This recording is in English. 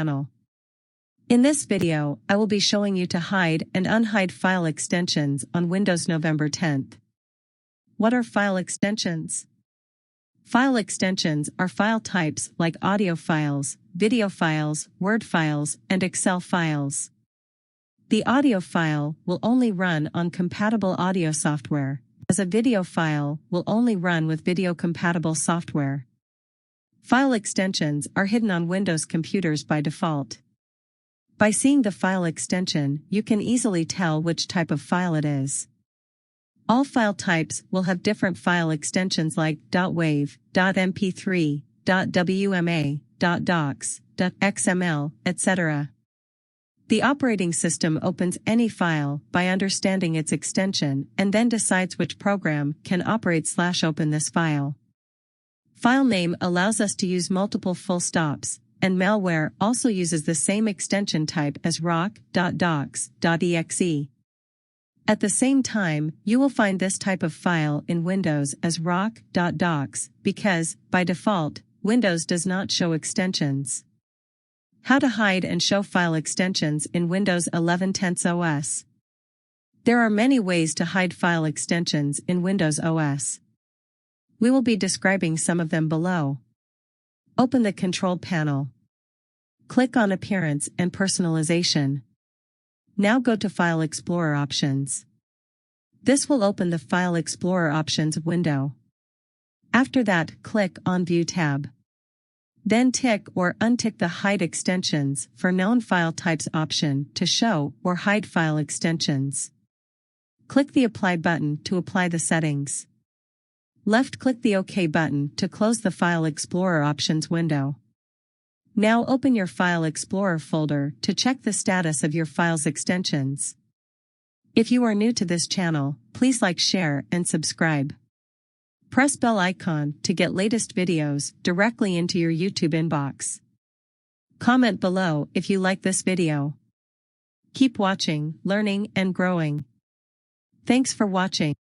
channel. In this video, I will be showing you to hide and unhide file extensions on Windows November 10th. What are file extensions? File extensions are file types like audio files, video files, Word files, and Excel files. The audio file will only run on compatible audio software, as a video file will only run with video-compatible software. File extensions are hidden on Windows computers by default. By seeing the file extension, you can easily tell which type of file it is. All file types will have different file extensions like .wav, .mp3, .wma, .docs, .xml, etc. The operating system opens any file by understanding its extension and then decides which program can operate/open this file. File name allows us to use multiple full stops, and malware also uses the same extension type as rock.docx.exe. At the same time, you will find this type of file in Windows as rock.docs because, by default, Windows does not show extensions. How to hide and show file extensions in Windows 11 10 OS. There are many ways to hide file extensions in Windows OS. We will be describing some of them below. Open the Control panel. Click on Appearance and Personalization. Now go to File Explorer Options. This will open the File Explorer Options window. After that, click on View tab. Then tick or untick the Hide Extensions for Known File Types option to show or hide file extensions. Click the Apply button to apply the settings. Left-click the OK button to close the File Explorer Options window. Now open your File Explorer folder to check the status of your file's extensions. If you are new to this channel, please like, share, and subscribe. Press bell icon to get latest videos directly into your YouTube inbox. Comment below if you like this video. Keep watching, learning, and growing. Thanks for watching.